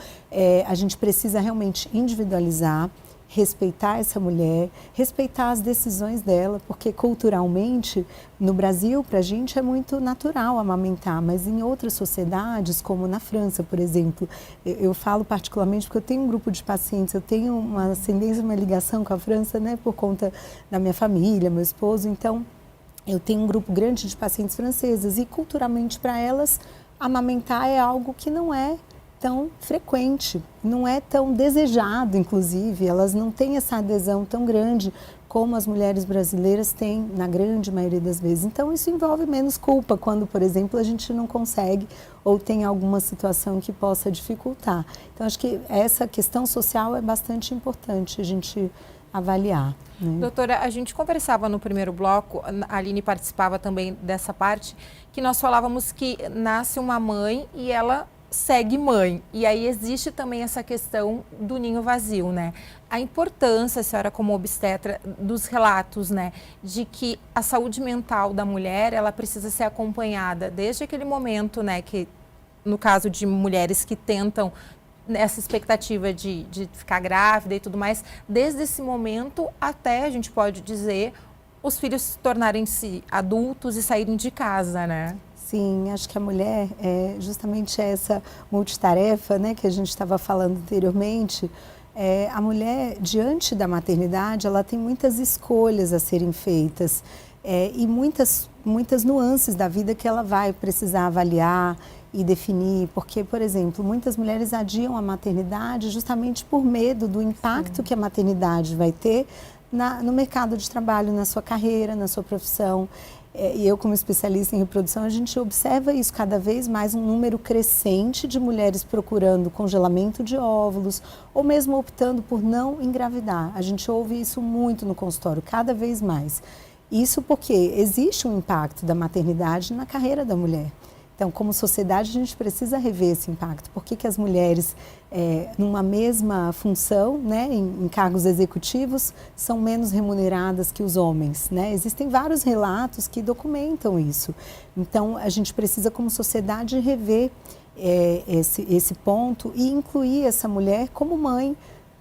a gente precisa realmente individualizar, respeitar essa mulher, respeitar as decisões dela, porque culturalmente, no Brasil, para a gente é muito natural amamentar, mas em outras sociedades, como na França, por exemplo, eu falo particularmente porque eu tenho um grupo de pacientes, eu tenho uma ascendência, uma ligação com a França, né, por conta da minha família, meu esposo, então eu tenho um grupo grande de pacientes francesas e culturalmente para elas, amamentar é algo que não é tão frequente, não é tão desejado, inclusive, elas não têm essa adesão tão grande como as mulheres brasileiras têm na grande maioria das vezes. Então, isso envolve menos culpa quando, por exemplo, a gente não consegue ou tem alguma situação que possa dificultar. Então, acho que essa questão social é bastante importante a gente avaliar. Né? Doutora, a gente conversava no primeiro bloco, a Aline participava também dessa parte, que nós falávamos que nasce uma mãe e ela segue mãe. E aí existe também essa questão do ninho vazio, né? A importância, a senhora como obstetra, dos relatos, né? De que a saúde mental da mulher, ela precisa ser acompanhada desde aquele momento, né? Que, no caso de mulheres que tentam essa expectativa de ficar grávida e tudo mais, desde esse momento até, a gente pode dizer, os filhos se tornarem-se adultos e saírem de casa, né? Sim, acho que a mulher é justamente essa multitarefa, né, que a gente estava falando anteriormente. A mulher, diante da maternidade, ela tem muitas escolhas a serem feitas e muitas nuances da vida que ela vai precisar avaliar e definir, porque, por exemplo, muitas mulheres adiam a maternidade justamente por medo do impacto que a maternidade vai ter no mercado de trabalho, na sua carreira, na sua profissão. E eu, como especialista em reprodução, a gente observa isso cada vez mais, um número crescente de mulheres procurando congelamento de óvulos ou mesmo optando por não engravidar. A gente ouve isso muito no consultório, cada vez mais. Isso porque existe um impacto da maternidade na carreira da mulher. Então, como sociedade, a gente precisa rever esse impacto. Por que as mulheres, numa mesma função, né, em cargos executivos, são menos remuneradas que os homens, né? Existem vários relatos que documentam isso. Então, a gente precisa, como sociedade, rever esse ponto e incluir essa mulher como mãe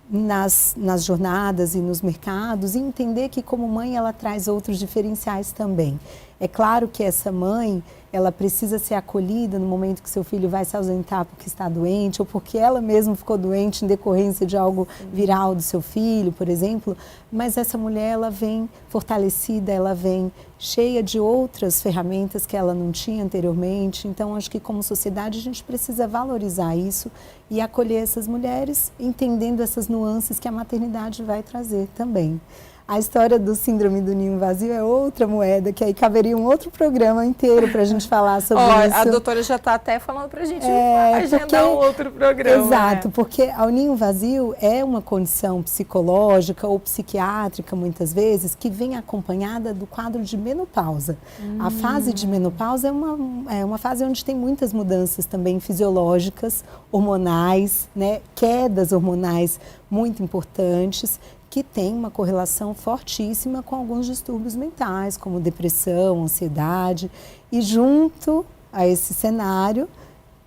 nas jornadas e nos mercados e entender que, como mãe, ela traz outros diferenciais também. É claro que essa mãe, ela precisa ser acolhida no momento que seu filho vai se ausentar porque está doente ou porque ela mesma ficou doente em decorrência de algo viral do seu filho, por exemplo. Mas essa mulher, ela vem fortalecida, ela vem cheia de outras ferramentas que ela não tinha anteriormente. Então, acho que como sociedade a gente precisa valorizar isso e acolher essas mulheres, entendendo essas nuances que a maternidade vai trazer também. A história do síndrome do ninho vazio é outra moeda, que aí caberia um outro programa inteiro para a gente falar sobre isso. A doutora já está até falando para a gente agendar um outro programa. Exato, porque o ninho vazio é uma condição psicológica ou psiquiátrica, muitas vezes, que vem acompanhada do quadro de menopausa. A fase de menopausa é uma fase onde tem muitas mudanças também fisiológicas, hormonais, né, quedas hormonais muito importantes, que tem uma correlação fortíssima com alguns distúrbios mentais, como depressão, ansiedade. E junto a esse cenário,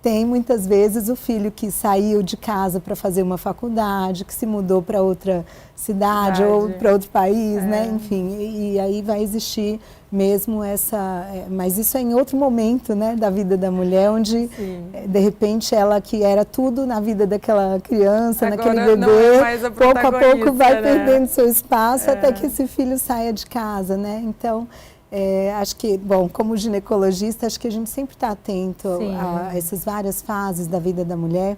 tem muitas vezes o filho que saiu de casa para fazer uma faculdade, que se mudou para outra cidade ou para outro país, né? Enfim, e aí vai existir mesmo essa... mas isso é em outro momento, né, da vida da mulher, onde, de repente, ela que era tudo na vida daquela criança, agora naquele bebê, não é mais a pouco a pouco vai né? perdendo seu espaço até que esse filho saia de casa, né? Então... acho que, bom, como ginecologista, acho que a gente sempre está atento a essas várias fases da vida da mulher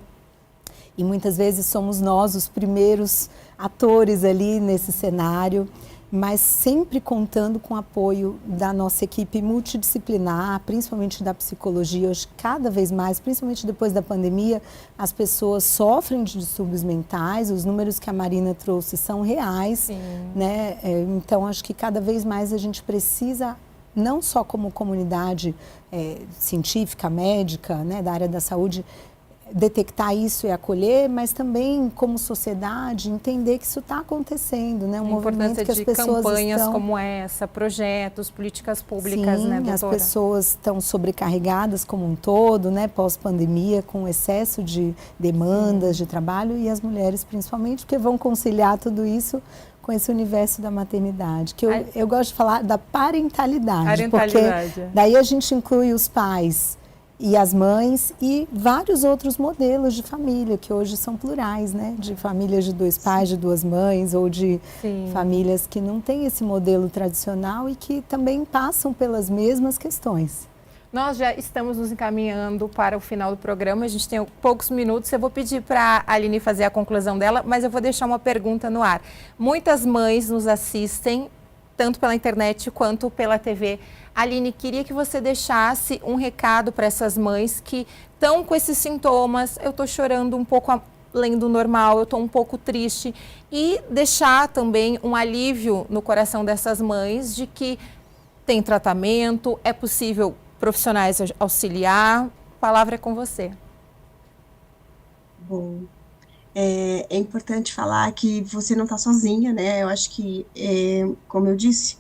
e muitas vezes somos nós os primeiros atores ali nesse cenário, mas sempre contando com o apoio da nossa equipe multidisciplinar, principalmente da psicologia. Hoje, cada vez mais, principalmente depois da pandemia, as pessoas sofrem de distúrbios mentais, os números que a Marina trouxe são reais, né? Então, acho que cada vez mais a gente precisa, não só como comunidade científica, médica, né, da área da saúde, detectar isso e acolher, mas também como sociedade entender que isso está acontecendo, né? Um movimento que as pessoas campanhas estão... como essa, projetos, políticas públicas, Sim, né, doutora? as pessoas estão sobrecarregadas como um todo, né, pós-pandemia, com excesso de demandas de trabalho e as mulheres principalmente, porque vão conciliar tudo isso com esse universo da maternidade, que eu gosto de falar da parentalidade, porque daí a gente inclui os pais e as mães e vários outros modelos de família, que hoje são plurais, né? De famílias de 2 pais, de 2 mães, ou de famílias que não têm esse modelo tradicional e que também passam pelas mesmas questões. Nós já estamos nos encaminhando para o final do programa, a gente tem poucos minutos, eu vou pedir para a Aline fazer a conclusão dela, mas eu vou deixar uma pergunta no ar. Muitas mães nos assistem, tanto pela internet quanto pela TV. Aline, queria que você deixasse um recado para essas mães que estão com esses sintomas, eu estou chorando um pouco além do normal, eu estou um pouco triste, e deixar também um alívio no coração dessas mães de que tem tratamento, é possível profissionais auxiliar. A palavra é com você. Bom, é importante falar que você não está sozinha, né? Eu acho que, como eu disse,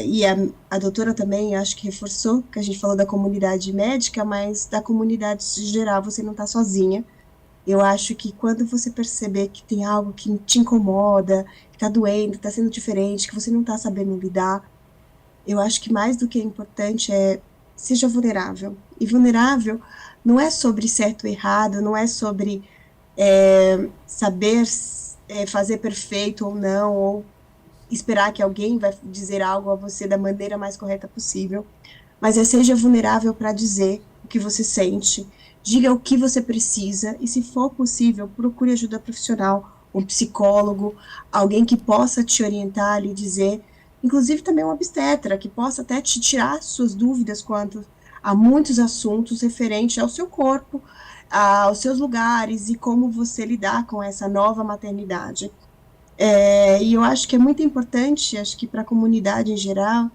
e a doutora também, acho que reforçou, que a gente falou da comunidade médica, mas da comunidade geral, você não está sozinha. Eu acho que quando você perceber que tem algo que te incomoda, que está doendo, está sendo diferente, que você não está sabendo lidar, eu acho que mais do que é importante seja vulnerável. E vulnerável não é sobre certo ou errado, não é sobre saber fazer perfeito ou não, ou esperar que alguém vai dizer algo a você da maneira mais correta possível, mas seja vulnerável para dizer o que você sente, diga o que você precisa e, se for possível, procure ajuda profissional, um psicólogo, alguém que possa te orientar e dizer, inclusive também um obstetra, que possa até te tirar suas dúvidas quanto a muitos assuntos referentes ao seu corpo, aos seus lugares e como você lidar com essa nova maternidade. E eu acho que é muito importante, acho que para a comunidade em geral,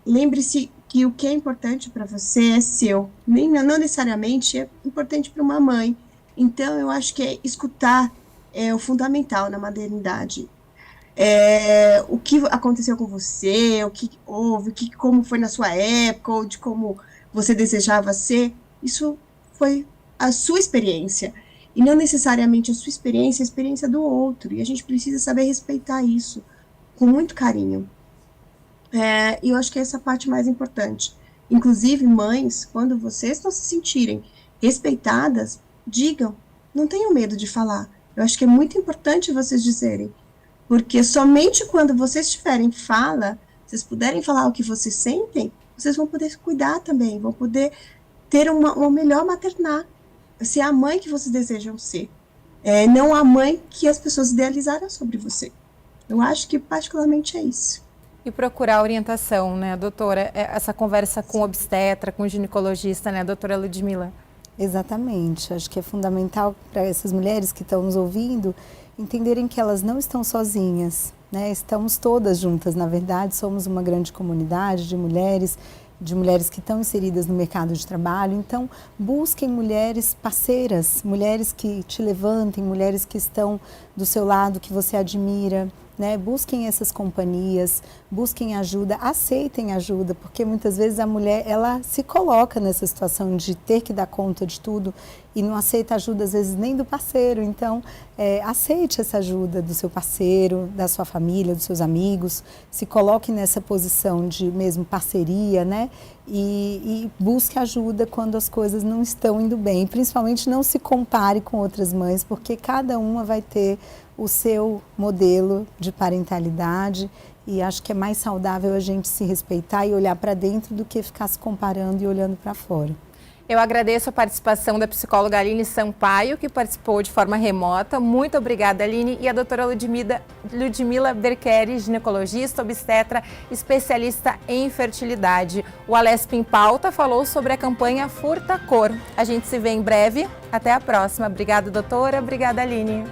lembre-se que o que é importante para você é seu, não necessariamente é importante para uma mãe. Então, eu acho que escutar é o fundamental na maternidade. O que aconteceu com você, o que houve, como foi na sua época, ou de como você desejava ser, isso foi a sua experiência. E não necessariamente a sua experiência, a experiência do outro. E a gente precisa saber respeitar isso com muito carinho. E eu acho que essa é a parte mais importante. Inclusive, mães, quando vocês não se sentirem respeitadas, digam, não tenham medo de falar. Eu acho que é muito importante vocês dizerem, porque somente quando vocês tiverem fala, vocês puderem falar o que vocês sentem, vocês vão poder cuidar também, vão poder ter uma melhor maternar, ser a mãe que vocês desejam ser, não a mãe que as pessoas idealizaram sobre você. Eu acho que particularmente é isso. E procurar orientação, né, doutora? Essa conversa com o obstetra, com o ginecologista, né, doutora Ludmila? Exatamente. Acho que é fundamental para essas mulheres que estão nos ouvindo entenderem que elas não estão sozinhas, né? Estamos todas juntas, na verdade, somos uma grande comunidade de mulheres que estão inseridas no mercado de trabalho. Então, busquem mulheres parceiras, mulheres que te levantem, mulheres que estão do seu lado, que você admira, né? Busquem essas companhias, busquem ajuda, aceitem ajuda, porque muitas vezes a mulher, ela se coloca nessa situação de ter que dar conta de tudo e não aceita ajuda, às vezes, nem do parceiro. Então, aceite essa ajuda do seu parceiro, da sua família, dos seus amigos, se coloque nessa posição de mesmo parceria, né? E busque ajuda quando as coisas não estão indo bem. Principalmente não se compare com outras mães, porque cada uma vai ter o seu modelo de parentalidade e acho que é mais saudável a gente se respeitar e olhar para dentro do que ficar se comparando e olhando para fora. Eu agradeço a participação da psicóloga Aline Sampaio, que participou de forma remota. Muito obrigada, Aline. E a doutora Ludmila Berqueri, ginecologista, obstetra, especialista em fertilidade. O Alesp em Pauta falou sobre a campanha Furta Cor. A gente se vê em breve. Até a próxima. Obrigada, doutora. Obrigada, Aline.